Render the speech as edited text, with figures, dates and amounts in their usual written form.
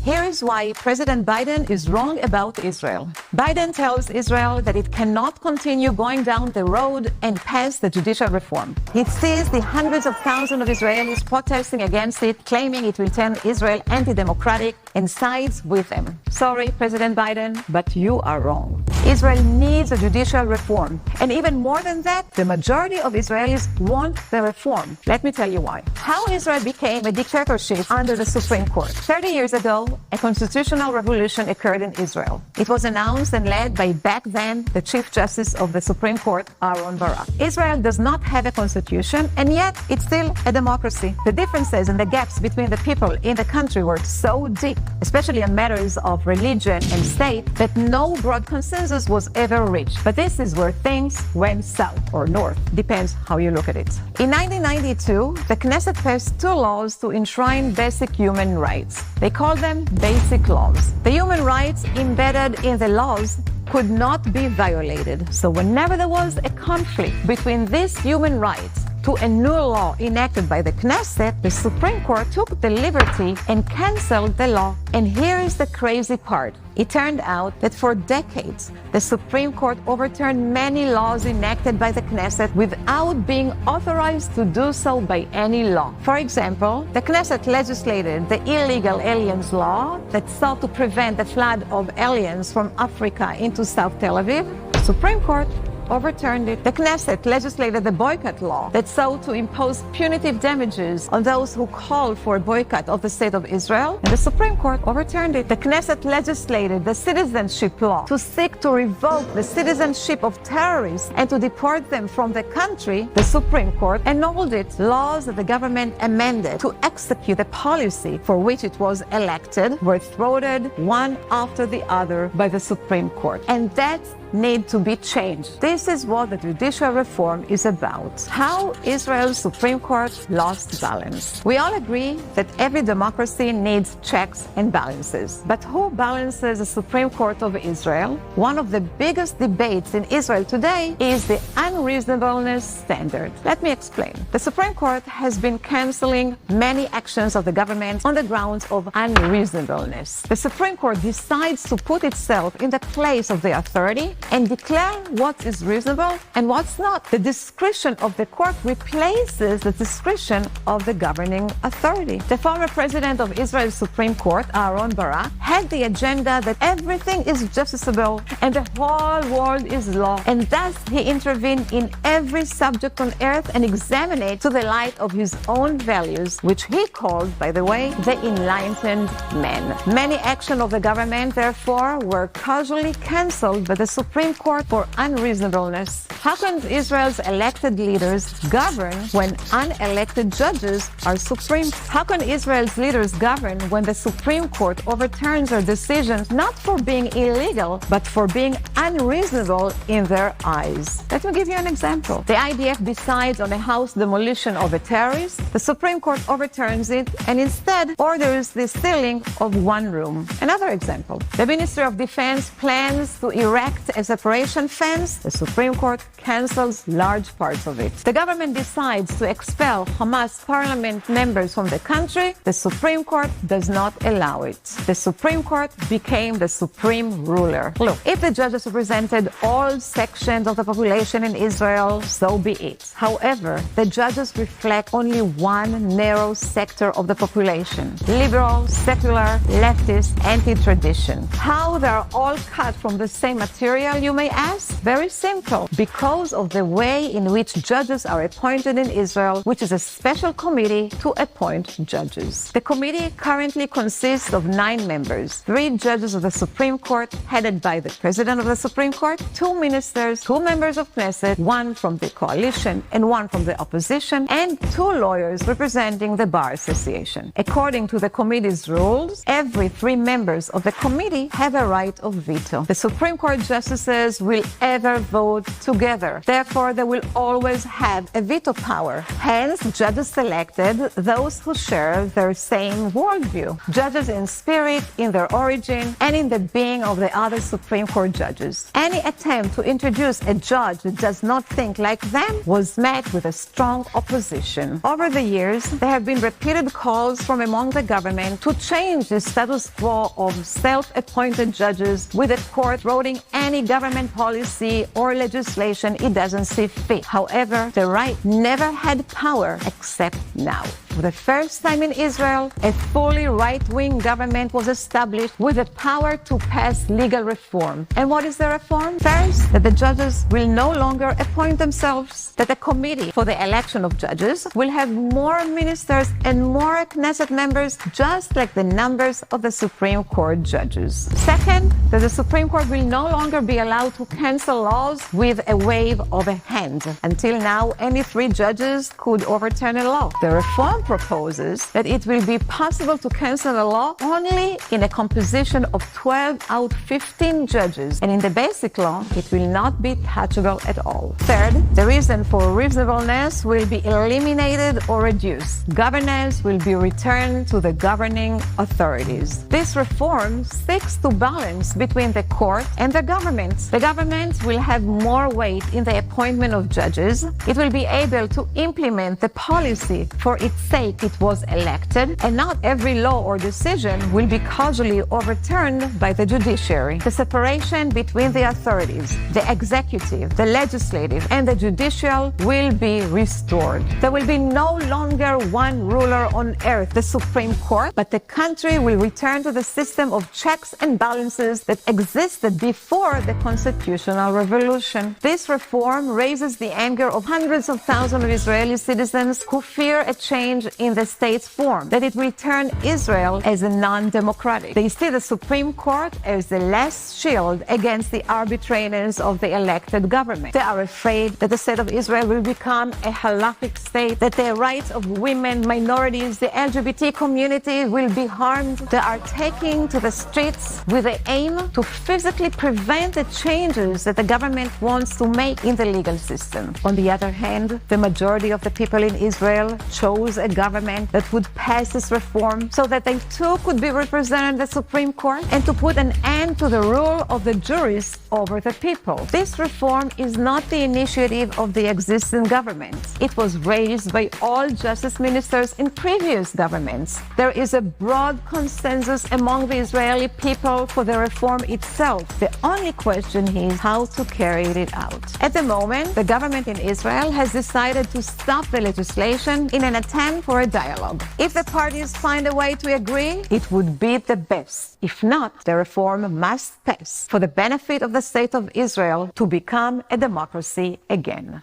Here is why President Biden is wrong about Israel. Biden tells Israel that it cannot continue going down the road and pass the judicial reform. He sees the hundreds of thousands of Israelis protesting against it, claiming it will turn Israel anti-democratic, and sides with them. Sorry, President Biden, but you are wrong. Israel needs a judicial reform. And even more than that, the majority of Israelis want the reform. Let me tell you why. How Israel became a dictatorship under the Supreme Court. 30 years ago, a constitutional revolution occurred in Israel. It was announced and led by back then the Chief Justice of the Supreme Court, Aaron Barak. Israel does not have a constitution, and yet it's still a democracy. The differences and the gaps between the people in the country were so deep, especially on matters of religion and state, that no broad consensus was ever reached. But this is where things went south or north, depends how you look at it. In 1992, the Knesset passed 2 laws to enshrine basic human rights. They called them basic laws. The human rights embedded in the laws could not be violated. So whenever there was a conflict between these human rights to a new law enacted by the Knesset, the Supreme Court took the liberty and canceled the law. And here is the crazy part. It turned out that for decades, the Supreme Court overturned many laws enacted by the Knesset without being authorized to do so by any law. For example, the Knesset legislated the illegal aliens law that sought to prevent the flood of aliens from Africa into South Tel Aviv. The Supreme Court overturned it. The Knesset legislated the boycott law that sought to impose punitive damages on those who called for a boycott of the State of Israel, and the Supreme Court overturned it. The Knesset legislated the citizenship law to seek to revoke the citizenship of terrorists and to deport them from the country. The Supreme Court annulled it. Laws that the government amended to execute the policy for which it was elected were thwarted one after the other by the Supreme Court. And that's need to be changed. This is what the judicial reform is about. How Israel's Supreme Court lost balance. We all agree that every democracy needs checks and balances. But who balances the Supreme Court of Israel? One of the biggest debates in Israel today is the unreasonableness standard. Let me explain. The Supreme Court has been canceling many actions of the government on the grounds of unreasonableness. The Supreme Court decides to put itself in the place of the authority and declare what is reasonable and what's not. The discretion of the court replaces the discretion of the governing authority. The former president of Israel's Supreme Court, Aaron Barak, had the agenda that everything is justiciable and the whole world is law, and thus he intervened in every subject on earth and examined it to the light of his own values, which he called, by the way, the enlightened man. Many actions of the government, therefore, were casually cancelled by the Supreme Court for unreasonableness. How can Israel's elected leaders govern when unelected judges are supreme? How can Israel's leaders govern when the Supreme Court overturns their decisions not for being illegal, but for being unreasonable in their eyes? Let me give you an example. The IDF decides on a house demolition of a terrorist. The Supreme Court overturns it and instead orders the sealing of one room. Another example. The Ministry of Defense plans to erect a separation fence. The Supreme Court cancels large parts of it. The government decides to expel Hamas parliament members from the country. The Supreme Court does not allow it. The Supreme Court became the supreme ruler. Look, if the judges represented all sections of the population in Israel, so be it. However, the judges reflect only one narrow sector of the population: liberal, secular, leftist, anti-tradition. How they are all cut from the same material, you may ask? Very simple. Because of the way in which judges are appointed in Israel, which is a special committee to appoint judges. The committee currently consists of 9 members, 3 judges of the Supreme Court headed by the President of the Supreme Court, 2 ministers, 2 members of Knesset, 1 from the coalition and 1 from the opposition, and 2 lawyers representing the Bar Association. According to the committee's rules, every 3 members of the committee have a right of veto. The Supreme Court justice justices will ever vote together. Therefore, they will always have a veto power. Hence, judges selected those who share their same worldview. Judges in spirit, in their origin, and in the being of the other Supreme Court judges. Any attempt to introduce a judge that does not think like them was met with a strong opposition. Over the years, there have been repeated calls from among the government to change the status quo of self-appointed judges, with the court voting any government policy or legislation it doesn't see fit. However, the right never had power except now. For the first time in Israel, a fully right-wing government was established with the power to pass legal reform. And what is the reform? First, that the judges will no longer appoint themselves, that the committee for the election of judges will have more ministers and more Knesset members, just like the numbers of the Supreme Court judges. Second, that the Supreme Court will no longer be allowed to cancel laws with a wave of a hand. Until now, any 3 judges could overturn a law. The reform proposes that it will be possible to cancel a law only in a composition of 12 out of 15 judges, and in the basic law, it will not be touchable at all. Third, the reason for reasonableness will be eliminated or reduced. Governance will be returned to the governing authorities. This reform seeks to balance between the court and the government. The government will have more weight in the appointment of judges. It will be able to implement the policy for its sake it was elected, and not every law or decision will be causally overturned by the judiciary. The separation between the authorities, the executive, the legislative, and the judicial will be restored. There will be no longer one ruler on earth, the Supreme Court, but the country will return to the system of checks and balances that existed before the constitutional revolution. This reform raises the anger of hundreds of thousands of Israeli citizens who fear a change in the state's form, that it will turn Israel as a non-democratic. They see the Supreme Court as the last shield against the arbitrariness of the elected government. They are afraid that the state of Israel will become a halakhic state, that the rights of women, minorities, the LGBT community will be harmed. They are taking to the streets with the aim to physically prevent the changes that the government wants to make in the legal system. On the other hand, the majority of the people in Israel chose a government that would pass this reform so that they too could be represented in the Supreme Court, and to put an end to the rule of the jurists over the people. This reform is not the initiative of the existing government. It was raised by all justice ministers in previous governments. There is a broad consensus among the Israeli people for the reform itself. The only question is how to carry it out. At the moment, the government in Israel has decided to stop the legislation in an attempt for a dialogue. If the parties find a way to agree, it would be the best. If not, the reform must pass for the benefit of the state of Israel to become a democracy again.